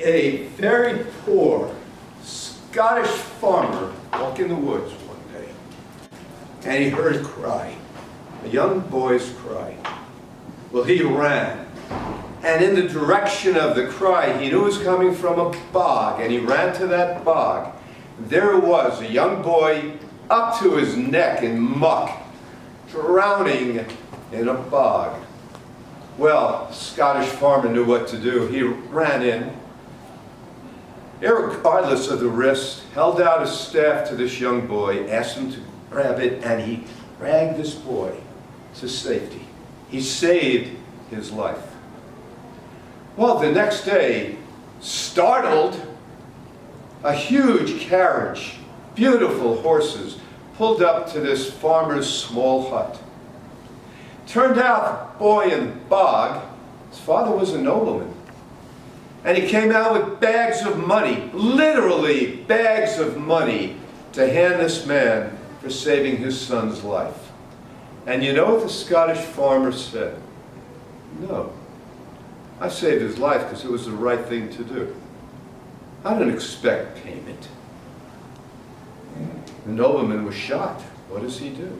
A very poor Scottish farmer walked in the woods one day, and he heard a cry, a young boy's cry. Well, he ran, and in the direction of the cry, he knew it was coming from a bog, and he ran to that bog. There was a young boy up to his neck in muck, drowning in a bog. Well, the Scottish farmer knew what to do. He ran in, regardless of the risk, held out his staff to this young boy, asked him to grab it, and he dragged this boy to safety. He saved his life. Well, the next day, startled, a huge carriage, beautiful horses, pulled up to this farmer's small hut. Turned out the boy in the bog, his father was a nobleman. And he came out with bags of money, literally bags of money, to hand this man for saving his son's life. And you know what the Scottish farmer said? No. I saved his life because it was the right thing to do. I didn't expect payment. The nobleman was shocked. What does he do?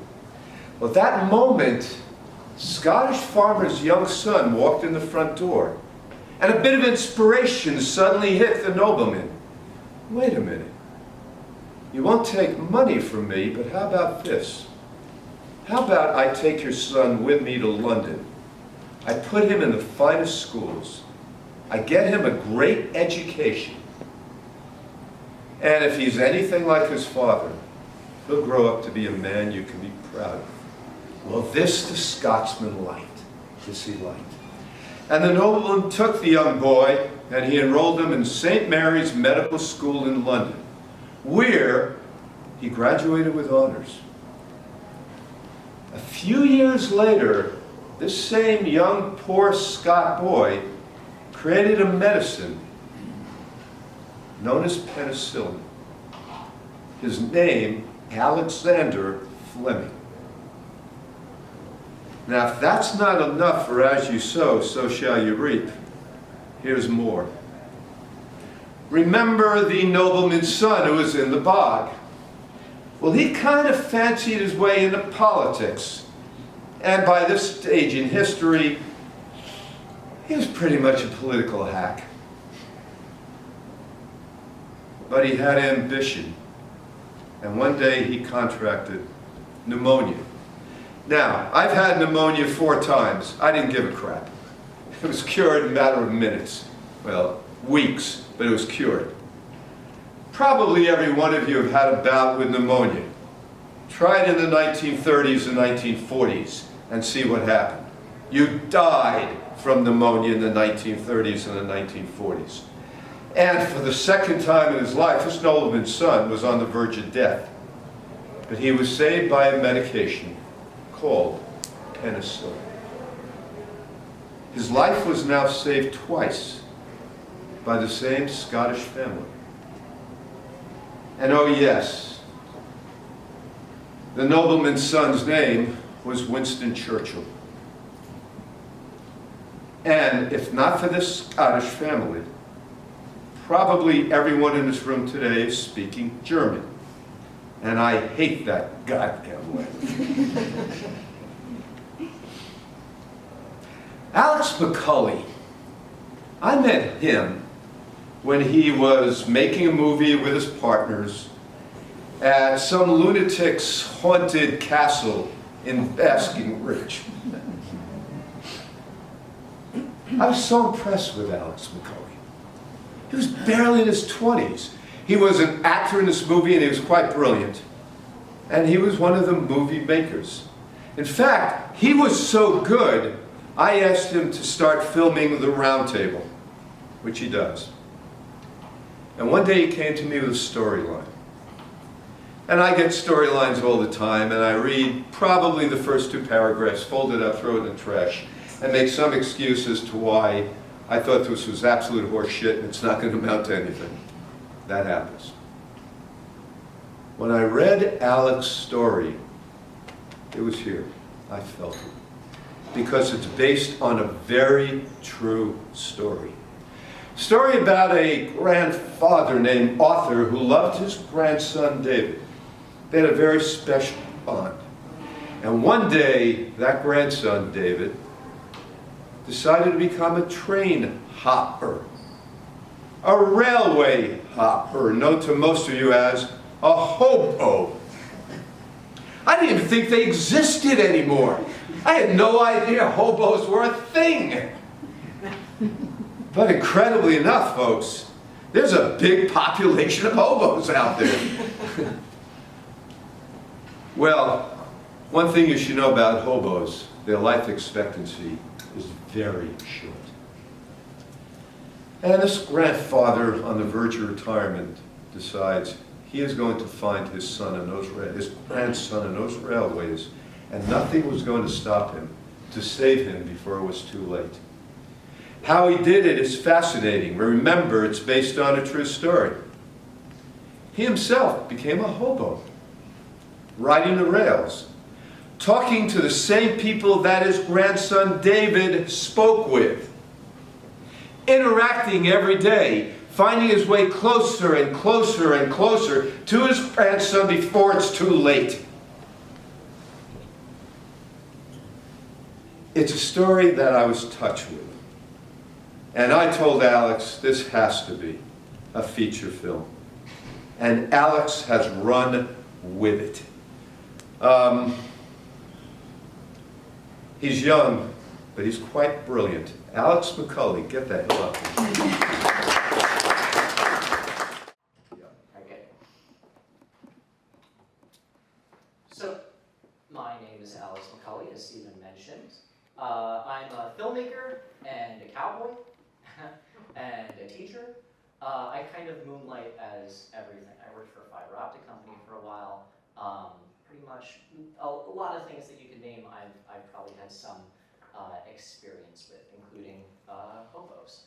Well, at that moment, Scottish farmer's young son walked in the front door, and a bit of inspiration suddenly hit the nobleman. Wait a minute. You won't take money from me, but how about this? How about I take your son with me to London? I put him in the finest schools. I get him a great education. And if he's anything like his father, he'll grow up to be a man you can be proud of. Well, this the Scotsman liked. This he liked. And the nobleman took the young boy and he enrolled him in St. Mary's Medical School in London, where he graduated with honors. A few years later, this same young, poor Scot boy created a medicine known as penicillin. His name, Alexander Fleming. Now, if that's not enough for as you sow, so shall you reap, here's more. Remember the nobleman's son who was in the bog? Well, he kind of fancied his way into politics. And by this stage in history, he was pretty much a political hack. But he had ambition. And one day he contracted pneumonia. Now, I've had pneumonia 4 times. I didn't give a crap. It was cured in a matter of minutes. Well, weeks, but it was cured. Probably every one of you have had a bout with pneumonia. Try it in the 1930s and 1940s and see what happened. You died from pneumonia in the 1930s and the 1940s. And for the second time in his life, this nobleman's son was on the verge of death. But he was saved by a medication called penicillin. His life was now saved twice by the same Scottish family. And oh yes, the nobleman's son's name was Winston Churchill. And if not for this Scottish family, probably everyone in this room today is speaking German. And I hate that goddamn language. Alex Mccully, I met him when he was making a movie with his partners at some lunatic's haunted castle in Basking Ridge. I was so impressed with Alex Mccully. He was barely in his 20s. He was an actor in this movie and he was quite brilliant. And he was one of the movie makers. In fact, he was so good, I asked him to start filming the Roundtable, which he does. And one day he came to me with a storyline. And I get storylines all the time, and I read probably the first 2 paragraphs, fold it up, throw it in the trash, and make some excuse as to why I thought this was absolute horse shit and it's not going to amount to anything. That happens. When I read Alex's story, it was here. I felt it. Because it's based on a very true story. Story about a grandfather named Arthur who loved his grandson David. They had a very special bond. And one day, that grandson, David, decided to become a train hopper, a railway hopper, known to most of you as a hobo. I didn't even think they existed anymore. I had no idea hobos were a thing. But incredibly enough, folks, there's a big population of hobos out there. Well, one thing you should know about hobos, their life expectancy is very short. And this grandfather on the verge of retirement decides he is going to find his grandson in those railways, and nothing was going to stop him to save him before it was too late. How he did it is fascinating. Remember, it's based on a true story. He himself became a hobo, riding the rails, talking to the same people that his grandson David spoke with, interacting every day, finding his way closer and closer and closer to his grandson before it's too late. It's a story that I was touched with. And I told Alex, this has to be a feature film. And Alex has run with it. He's young, but he's quite brilliant. Alex Mccully, get the hell up. Okay. So, my name is Alex Mccully, as Stephen mentioned. I'm a filmmaker and a cowboy and a teacher. I kind of moonlight as everything. I worked for a fiber optic company for a while. Pretty much a lot of things that you could name, I've probably had some experience with, including hobos.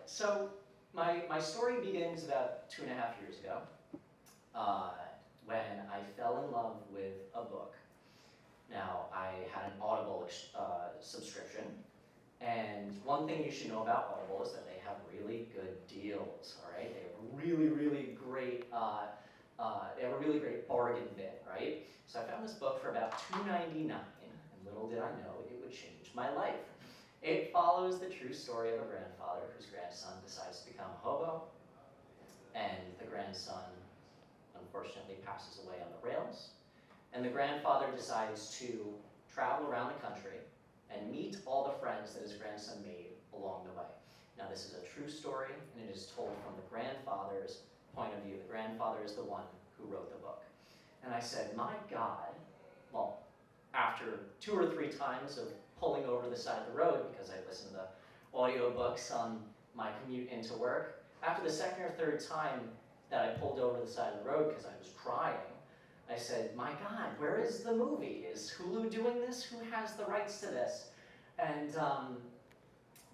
So my story begins about 2.5 years ago when I fell in love with a book. Now, I had an Audible subscription, and one thing you should know about Audible is that they have really good deals, all right? They have really, really great, they have a really great bargain bin, right? So I found this book for about $2.99, and little did I know it would change my life. It follows the true story of a grandfather whose grandson decides to become a hobo, and the grandson unfortunately passes away on the rails. And the grandfather decides to travel around the country and meet all the friends that his grandson made along the way. Now, this is a true story, and it is told from the grandfather's point of view. The grandfather is the one who wrote the book. And I said, my God, well, after 2 or 3 times of pulling over the side of the road, because I listened to audiobooks on my commute into work, after the second or third time that I pulled over the side of the road because I was crying, I said, my God, where is the movie? Is Hulu doing this? Who has the rights to this? And,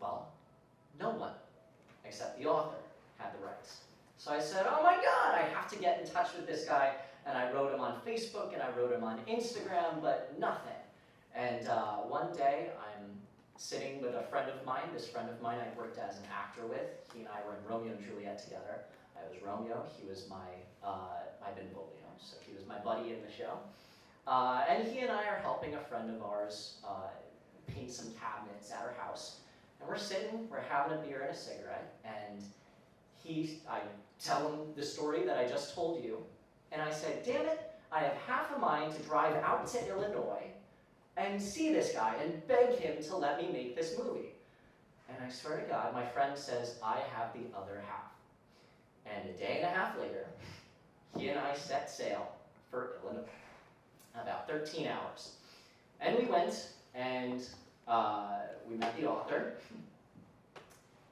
well, no one, except the author, had the rights. So I said, oh my God, I have to get in touch with this guy. And I wrote him on Facebook, and I wrote him on Instagram, but nothing. And one day, I'm sitting with a friend of mine. This friend of mine I worked as an actor with. He and I were in Romeo and Juliet together. I was Romeo. He was my Benvolio. So he was my buddy in the show. And he and I are helping a friend of ours paint some cabinets at her house. And we're sitting, we're having a beer and a cigarette, and I tell him the story that I just told you, and I said, damn it, I have half a mind to drive out to Illinois and see this guy and beg him to let me make this movie. And I swear to God, my friend says, I have the other half. And a day and a half later, he and I set sail for Illinois, about 13 hours. And we went, and we met the author,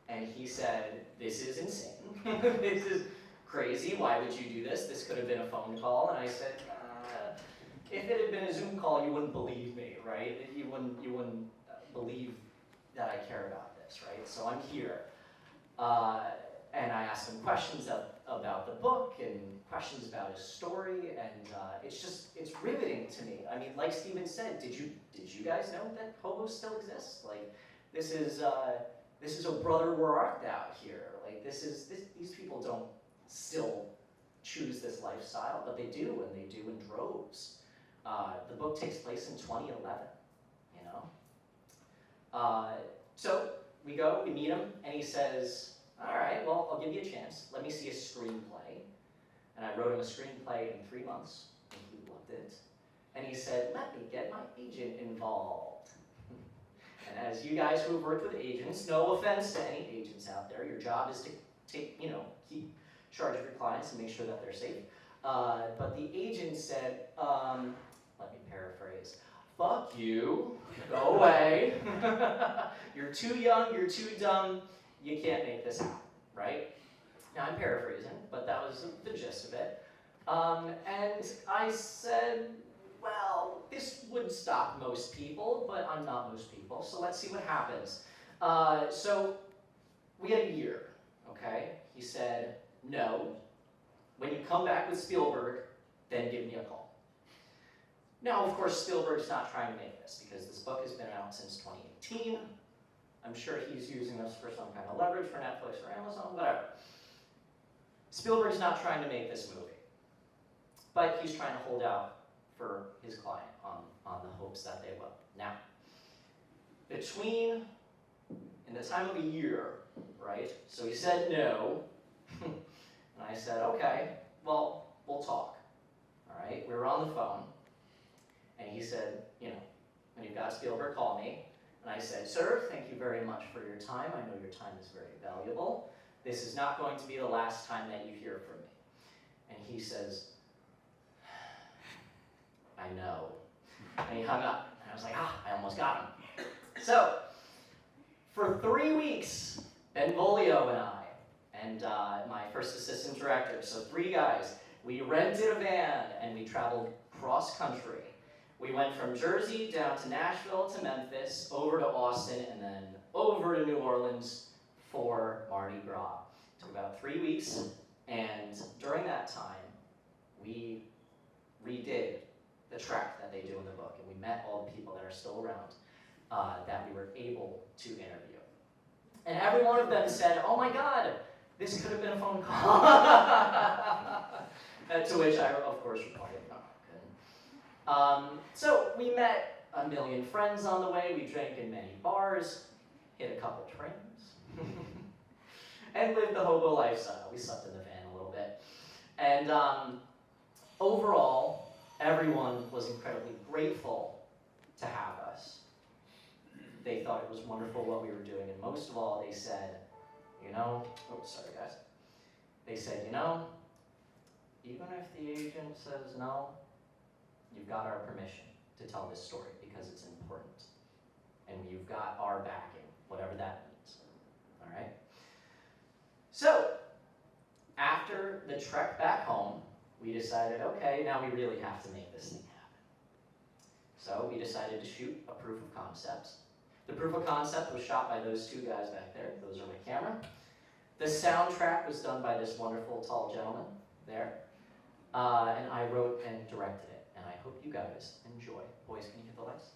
and he said, this is insane. This is crazy. Why would you do this? This could have been a phone call. And I said, if it had been a Zoom call, you wouldn't believe me, right? You wouldn't believe that I care about this, right? So I'm here. And I asked him questions about the book and questions about his story, and it's riveting to me. I mean, like Stephen said, did you guys know that hobos still exist? Like, this This is, oh brother, where art thou here? Like these people don't still choose this lifestyle, but they do, and they do in droves. The book takes place in 2011, you know? So we go, we meet him, and he says, all right, well, I'll give you a chance. Let me see a screenplay. And I wrote him a screenplay in 3 months, and he loved it. And he said, let me get my agent involved. And as you guys who have worked with agents, no offense to any agents out there, your job is to keep charge of your clients and make sure that they're safe. But the agent said, let me paraphrase, fuck you, go away. You're too young, you're too dumb, you can't make this happen, right? Now I'm paraphrasing, but that was the gist of it. And I said, well, this would stop most people, but I'm not most people, so let's see what happens. So we had a year, okay? He said, no, when you come back with Spielberg, then give me a call. Now, of course, Spielberg's not trying to make this, because this book has been out since 2018. I'm sure he's using this for some kind of leverage for Netflix or Amazon, whatever. Spielberg's not trying to make this movie, but he's trying to hold out for his client on the hopes that they will. Now, in the time of a year, right? So he said no, and I said, okay, well, we'll talk, all right? We were on the phone, and he said, you know, when you've got Spielberg, call me. And I said, sir, thank you very much for your time. I know your time is very valuable. This is not going to be the last time that you hear from me. And he says, I know. And he hung up. And I was like, I almost got him. So, for 3 weeks, Benvolio and I, and my first assistant director, so 3 guys, we rented a van and we traveled cross country. We went from Jersey down to Nashville to Memphis, over to Austin, and then over to New Orleans for Mardi Gras. It took about 3 weeks, and during that time, we redid the trek that they do in the book, and we met all the people that are still around that we were able to interview. And every one of them said, oh my God, this could have been a phone call. To which I, of course, replied, no, I couldn't. So we met a million friends on the way, we drank in many bars, hit a couple trains, and lived the hobo lifestyle. We slept in the van a little bit. And overall, everyone was incredibly grateful to have us. They thought it was wonderful what we were doing, and most of all, they said, you know, oops, sorry guys. They said, you know, even if the agent says no, you've got our permission to tell this story because it's important. And you've got our backing, whatever that means. All right? So, after the trek back home, we decided, okay, now we really have to make this thing happen. So we decided to shoot a proof of concept. The proof of concept was shot by those 2 guys back there. Those are my camera. The soundtrack was done by this wonderful tall gentleman there. And I wrote and directed it. And I hope you guys enjoy. Boys, can you hit the lights?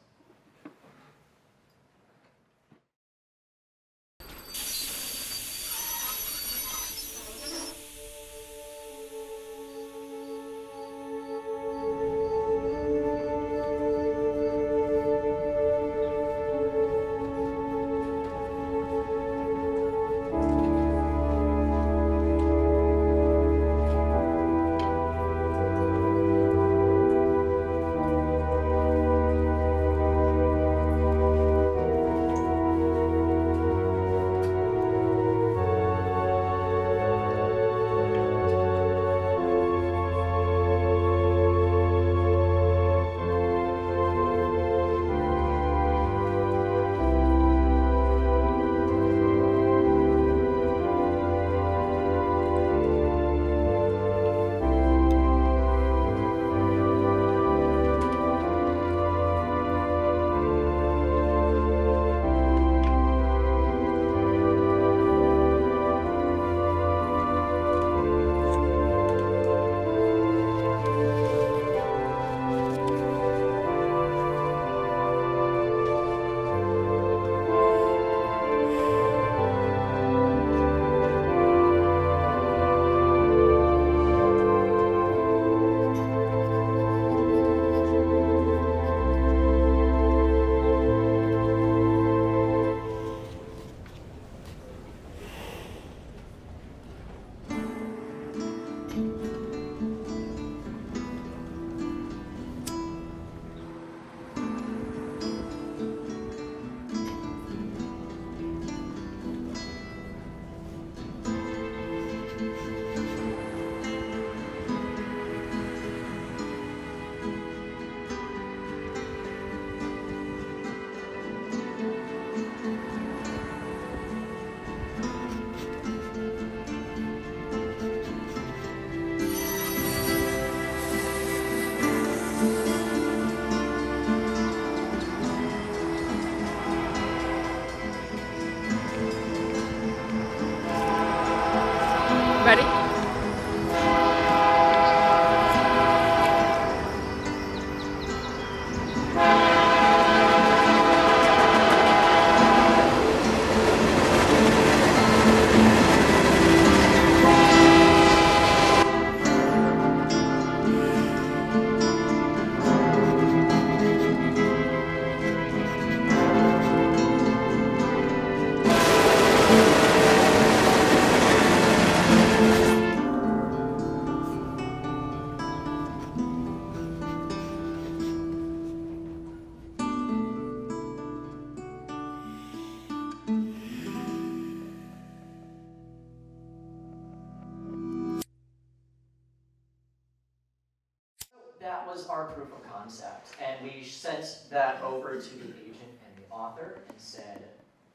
was our proof of concept. And we sent that over to the agent and the author and said,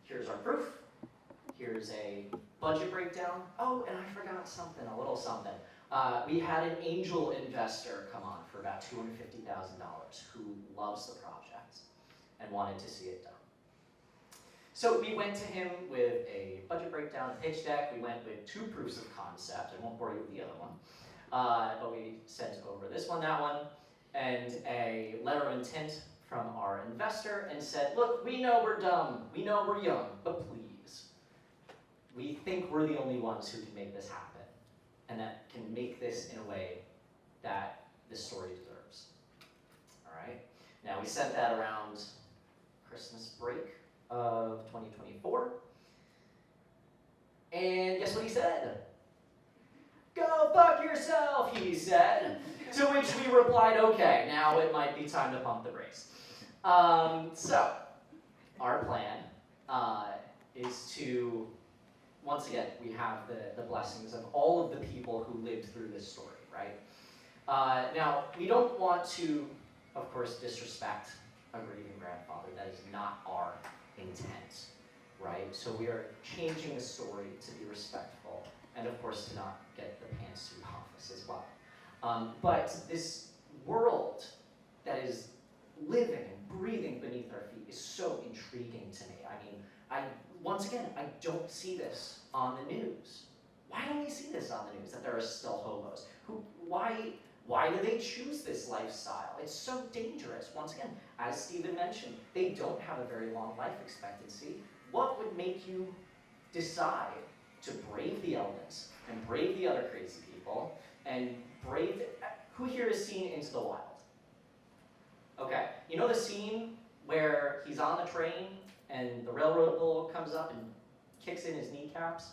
here's our proof. Here's a budget breakdown. Oh, and I forgot something, a little something. We had an angel investor come on for about $250,000 who loves the project and wanted to see it done. So we went to him with a budget breakdown, a pitch deck. We went with 2 proofs of concept. I won't bore you with the other one. But we sent over this one, that one, and a letter of intent from our investor and said, look, we know we're dumb, we know we're young, but please, we think we're the only ones who can make this happen and that can make this in a way that this story deserves. All right? Now, we sent that around Christmas break of 2024. And guess what he said? Go fuck yourself, he said. To which we replied, okay, now it might be time to pump the brakes. So, our plan is to, once again, we have the blessings of all of the people who lived through this story, right? Now, we don't want to, of course, disrespect a grieving grandfather. That is not our intent, right? So we are changing the story to be respectful, and of course to not get the pants too pompous as well. But this world that is living and breathing beneath our feet is so intriguing to me. I mean, once again, I don't see this on the news. Why don't we see this on the news, that there are still hobos? Why do they choose this lifestyle? It's so dangerous. Once again, as Stephen mentioned, they don't have a very long life expectancy. What would make you decide to brave the elements and brave the other crazy people and brave who here has seen Into the Wild? Okay, you know the scene where he's on the train and the railroad bull comes up and kicks in his kneecaps?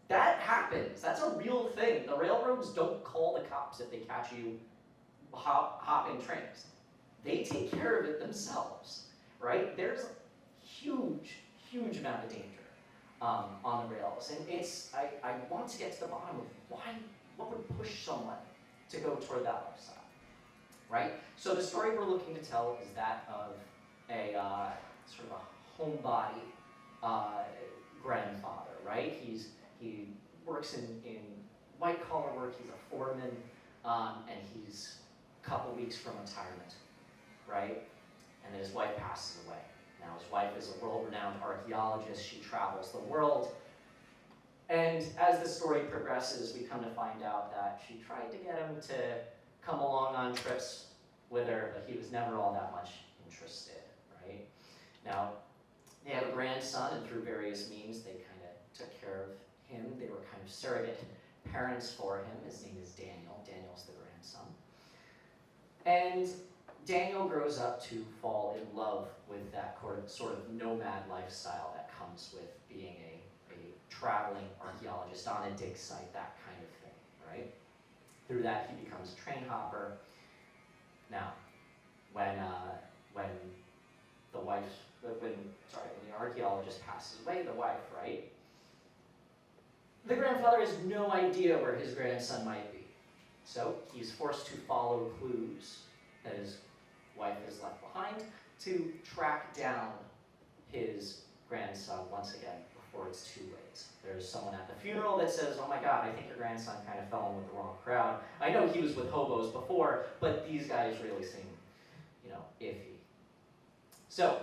That happens. That's a real thing. The railroads don't call the cops if they catch you hopping trains. They take care of it themselves, right? There's a huge, huge amount of danger on the rails. And I want to get to the bottom of what would push someone to go toward that lifestyle, right? So the story we're looking to tell is that of a sort of a homebody grandfather, right? He works in white-collar work. He's a foreman, and he's a couple weeks from retirement, right? And then his wife passes away. Now, his wife is a world-renowned archaeologist. She travels the world. And as the story progresses, we come to find out that she tried to get him to come along on trips with her, but he was never all that much interested, right? Now, they have a grandson, and through various means, they kind of took care of him. They were kind of surrogate parents for him. His name is Daniel. Daniel's the grandson. And Daniel grows up to fall in love with that sort of nomad lifestyle that comes with being a traveling archaeologist on a dig site, that kind of thing, right? Through that, he becomes a train hopper. Now, when the archaeologist passes away, the wife, right? The grandfather has no idea where his grandson might be. So he's forced to follow clues that his wife has left behind to track down his grandson once again before it's too late. There's someone at the funeral that says, oh my God, I think your grandson kind of fell in with the wrong crowd. I know he was with hobos before, but these guys really seem, iffy. So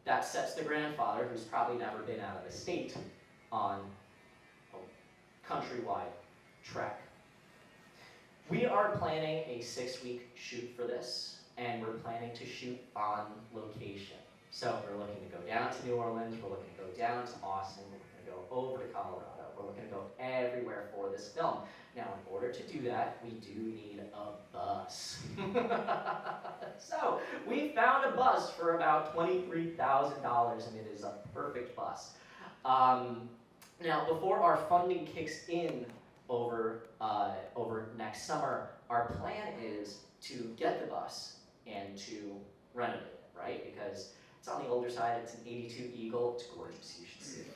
that sets the grandfather, who's probably never been out of the state, on a countrywide trek. We are planning a 6-week shoot for this, and we're planning to shoot on location. So we're looking to go down to New Orleans, we're looking to go down to Austin, we're going to go over to Colorado, we're looking to go everywhere for this film. Now, in order to do that, we do need a bus. So we found a bus for about $23,000, and it is a perfect bus. Now, before our funding kicks in over next summer, our plan is to get the bus and to renovate it, right? Because it's on the older side. It's an '82 Eagle. It's gorgeous. You should see it.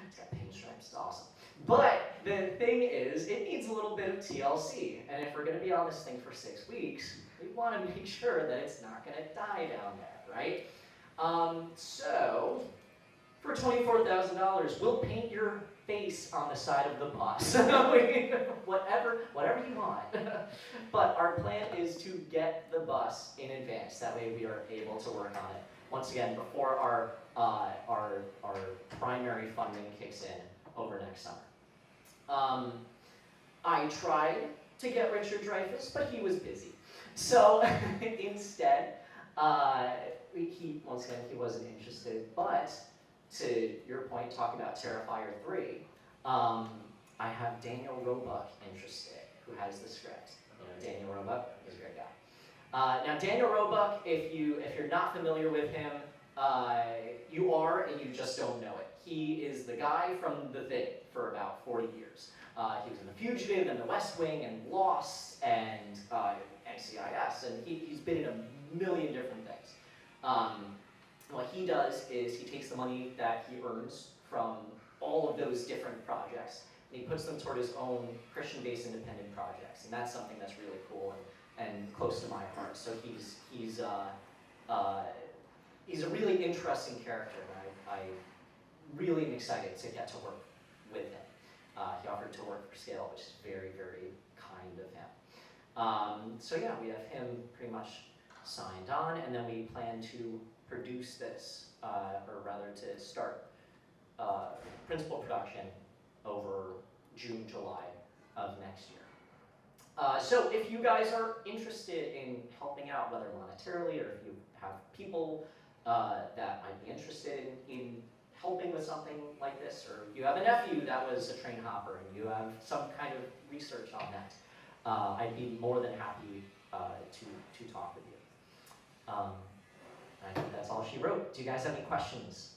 It's got pinstripes. It's awesome. But the thing is, it needs a little bit of TLC, and if we're gonna be on this thing for 6 weeks, we wanna make sure that it's not gonna die down there, right? So, for $24,000, we'll paint your face on the side of the bus. whatever you want. But our plan is to get the bus in advance. That way we are able to work on it. Once again, before our primary funding kicks in over next summer. I tried to get Richard Dreyfuss, but he was busy. So instead, he wasn't interested. But to your point, talking about Terrifier 3, I have Daniel Roebuck interested, who has the script. You know, Daniel Roebuck is a great guy. Now, Daniel Roebuck, if you're not familiar with him, you are, and you just don't know it. He is the guy from The Thing for about 40 years. He was in The Fugitive and The West Wing and Lost and NCIS, and he's been in a million different things. What he does is he takes the money that he earns from all of those different projects, and he puts them toward his own Christian-based independent projects, and that's something that's really cool and close to my heart. So he's a really interesting character, and I really am excited to get to work with him. He offered to work for scale, which is very, very kind of him. So yeah, we have him pretty much signed on, and then we plan to produce this, or rather to start principal production over June, July of next year. So if you guys are interested in helping out, whether monetarily or if you have people that might be interested in helping with something like this, or you have a nephew that was a train hopper and you have some kind of research on that, I'd be more than happy to talk with you. I think that's all she wrote. Do you guys have any questions?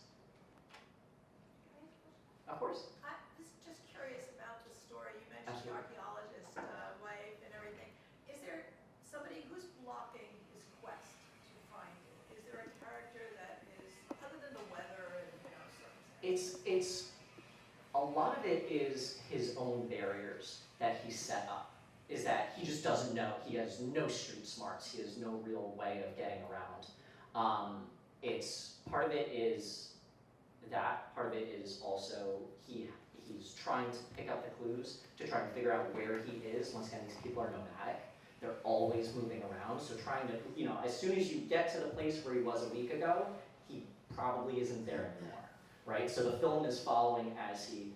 Of course. I was just curious about the story. You mentioned Absolutely. the archaeologist wife and everything. Is there somebody who's blocking his quest to find it? Is there a character that is, other than the weather and circumstances? It's a lot of it is his own barriers that he set up. Is that he just doesn't know. He has no street smarts. He has no real way of getting around. It's part of it is that. Part of it is also he's trying to pick up the clues to try and figure out where he is. Once again, these people are nomadic. They're always moving around. So trying to, as soon as you get to the place where he was a week ago, he probably isn't there anymore, right? So the film is following as he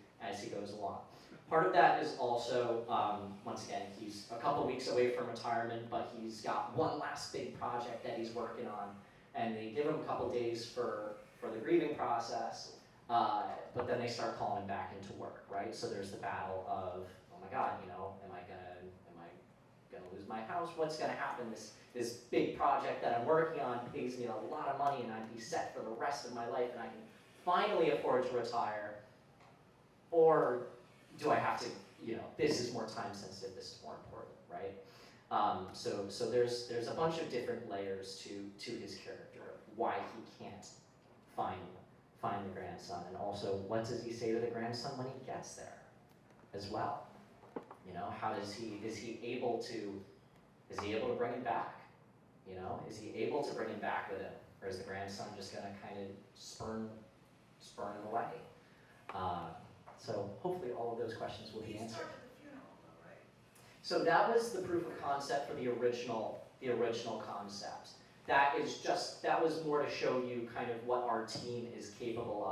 goes along. Part of that is also, once again, he's a couple weeks away from retirement, but he's got one last big project that he's working on, and they give him a couple days for the grieving process, but then they start calling him back into work, right? So there's the battle of, oh my God, am I gonna lose my house? What's gonna happen? This big project that I'm working on pays me a lot of money, and I'd be set for the rest of my life, and I can finally afford to retire, or do I have to, this is more time sensitive, this is more important, right? So there's a bunch of different layers to his character, why he can't find the grandson, and also what does he say to the grandson when he gets there as well? How is he able to bring him back? Is he able to bring him back with him, or is the grandson just gonna kind of spurn him away? So hopefully all of those questions will be answered. You started the funeral though, right? So that was the proof of concept for the original concept. That was more to show you kind of what our team is capable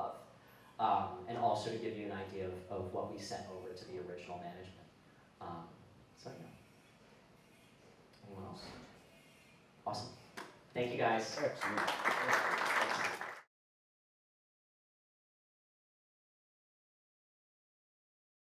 of, and also to give you an idea of what we sent over to the original management. So yeah. Anyone else? Awesome. Thank you guys. Excellent.